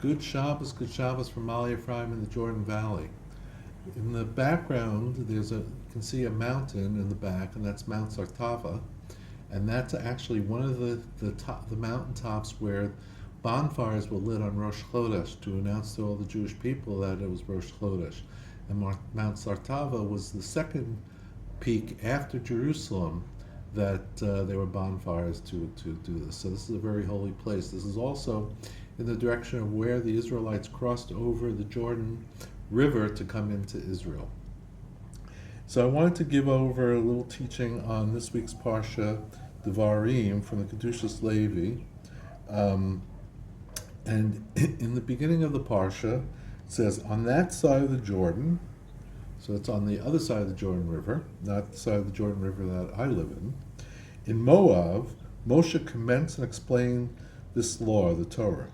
Good Shabbos from Mali Ephraim in the Jordan Valley. In the background, you can see a mountain in the back, and that's Mount Sartava, and that's actually one of the mountain tops where bonfires were lit on Rosh Chodesh to announce to all the Jewish people that it was Rosh Chodesh. And Mount Sartava was the second peak after Jerusalem that there were bonfires to do this. So this is a very holy place. This is also in the direction of where the Israelites crossed over the Jordan River to come into Israel. So I wanted to give over a little teaching on this week's parsha, devarim, from the kedushas Levi. And in the beginning of the parsha, it says, on that side of the Jordan, so it's on the other side of the Jordan River, not the side of the Jordan River that I live in Moab, Moshe commenced and explained this law, the Torah.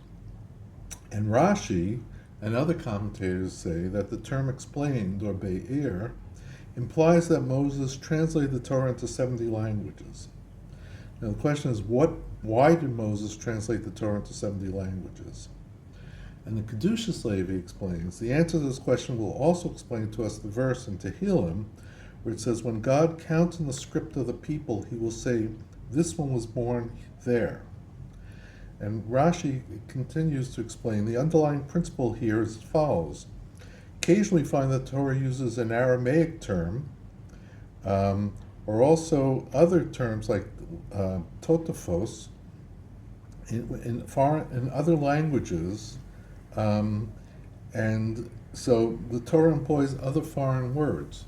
And Rashi and other commentators say that the term explained, or be'er, implies that Moses translated the Torah into 70 languages. Now the question is, why did Moses translate the Torah into 70 languages? And the kedushas Levi explains, the answer to this question will also explain to us the verse in Tehillim, where it says, when God counts in the script of the people, he will say, this one was born there. And Rashi continues to explain, the underlying principle here is as follows. Occasionally we find that Torah uses an Aramaic term, or also other terms like totafos in other languages, and so the Torah employs other foreign words.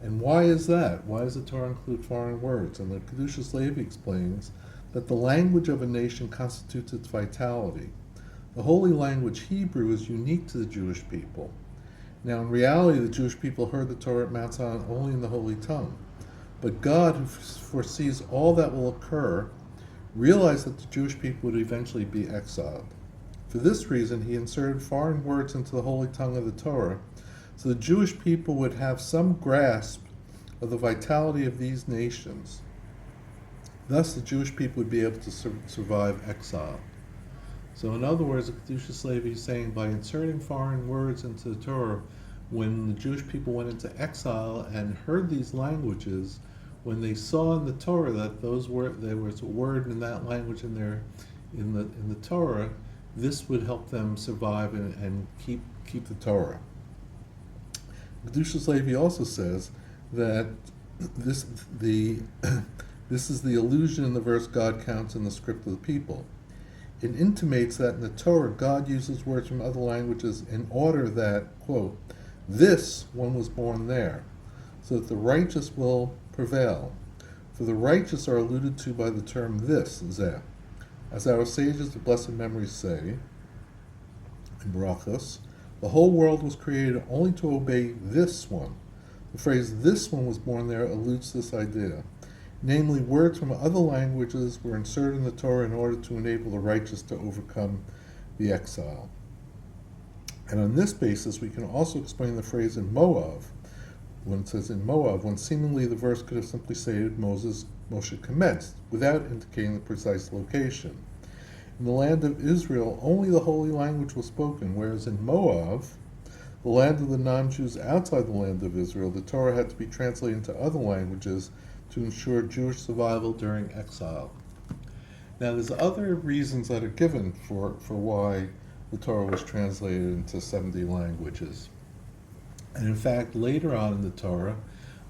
And why is that? Why does the Torah include foreign words? And the kedushas Levi explains that the language of a nation constitutes its vitality. The holy language Hebrew is unique to the Jewish people. Now, in reality, the Jewish people heard the Torah at Mount Sinai only in the Holy Tongue. But God, who foresees all that will occur, realized that the Jewish people would eventually be exiled. For this reason, he inserted foreign words into the Holy Tongue of the Torah, so the Jewish people would have some grasp of the vitality of these nations. Thus, the Jewish people would be able to survive exile. So in other words, the kedushas Levi is saying by inserting foreign words into the Torah, when the Jewish people went into exile and heard these languages, when they saw in the Torah that there was a word in that language in the Torah, this would help them survive and keep the Torah. kedushas Levi also says that this is the allusion in the verse God counts in the script of the people. It intimates that in the Torah, God uses words from other languages in order that, quote, this one was born there, so that the righteous will prevail. For the righteous are alluded to by the term this, zeh. As our sages of blessed memory say, in Brachos, the whole world was created only to obey this one. The phrase this one was born there alludes to this idea. Namely, words from other languages were inserted in the Torah in order to enable the righteous to overcome the exile. And on this basis, we can also explain the phrase in Moab, when it says in Moab, when seemingly the verse could have simply stated Moshe commenced, without indicating the precise location. In the land of Israel, only the holy language was spoken, whereas in Moab, the land of the non-Jews outside the land of Israel, the Torah had to be translated into other languages to ensure Jewish survival during exile. Now, there's other reasons that are given for why the Torah was translated into 70 languages. And in fact, later on in the Torah,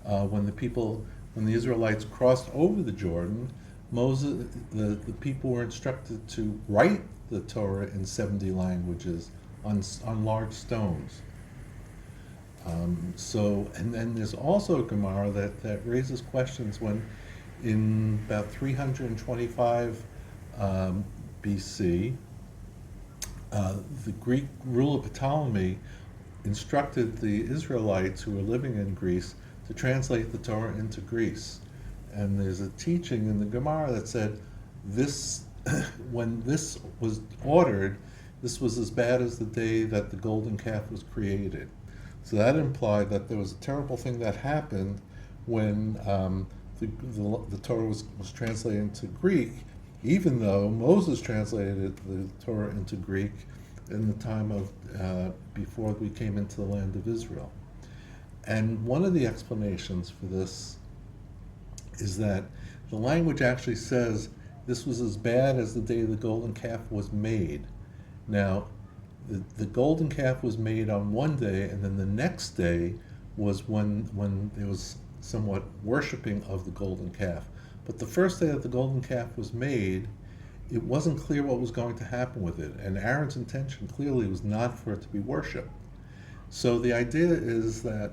when the Israelites crossed over the Jordan, the people were instructed to write the Torah in 70 languages on large stones. And then there's also a Gemara that raises questions when, in about 325 BC, the Greek ruler Ptolemy instructed the Israelites who were living in Greece to translate the Torah into Greece. And there's a teaching in the Gemara that said this, when this was ordered, this was as bad as the day that the golden calf was created. So that implied that there was a terrible thing that happened when the Torah was translated into Greek, even though Moses translated the Torah into Greek. in the time of before we came into the land of Israel. And one of the explanations for this is that the language actually says this was as bad as the day the golden calf was made. Now, the golden calf was made on one day, and then the next day was when there was somewhat worshiping of the golden calf. But the first day that the golden calf was made, it wasn't clear what was going to happen with it, and Aaron's intention clearly was not for it to be worshipped. So the idea is that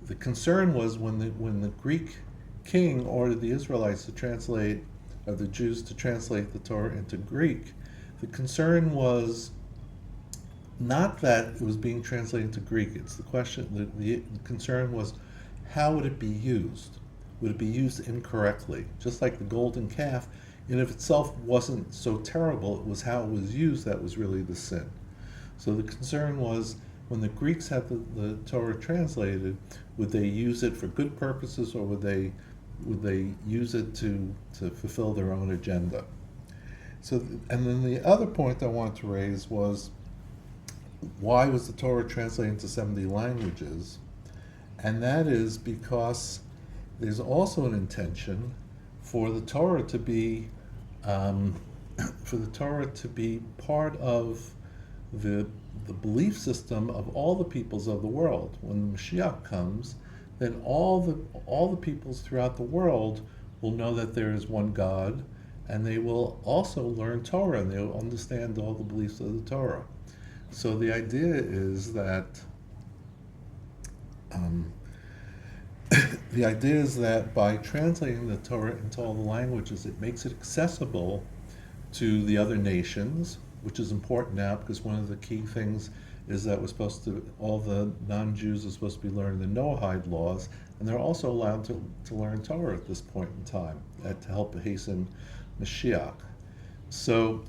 the concern was when the Greek king ordered the Israelites to translate, or the Jews to translate the Torah into Greek, the concern was not that it was being translated into Greek. It's the question, the concern was, how would it be used? Would it be used incorrectly? Just like the golden calf, in of itself wasn't so terrible, it was how it was used that was really the sin. So the concern was, when the Greeks had the Torah translated, would they use it for good purposes, or would they use it to fulfill their own agenda? So, and then the other point I wanted to raise was, why was the Torah translated into 70 languages? And that is because there's also an intention for the Torah to be part of the belief system of all the peoples of the world. When the Mashiach comes, then all the peoples throughout the world will know that there is one God, and they will also learn Torah, and they will understand all the beliefs of the Torah. So the idea is that by translating the Torah into all the languages, it makes it accessible to the other nations, which is important now, because one of the key things is that all the non-Jews are supposed to be learning the Noahide laws, and they're also allowed to learn Torah at this point in time, to help hasten Mashiach. So,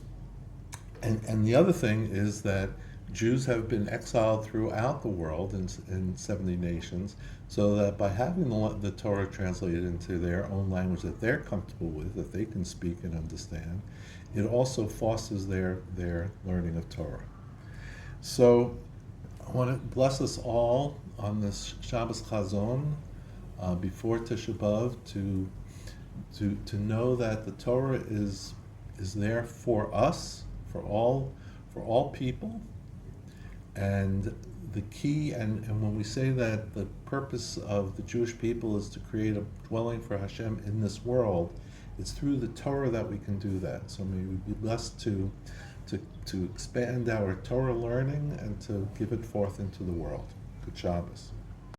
and the other thing is that Jews have been exiled throughout the world in 70 nations, so that by having the Torah translated into their own language that they're comfortable with, that they can speak and understand, it also fosters their learning of Torah. So I want to bless us all on this Shabbos Chazon before Tisha B'Av to know that the Torah is there for us, for all people. And the key, and when we say that the purpose of the Jewish people is to create a dwelling for Hashem in this world, it's through the Torah that we can do that. So may we be blessed to expand our Torah learning and to give it forth into the world. Good Shabbos.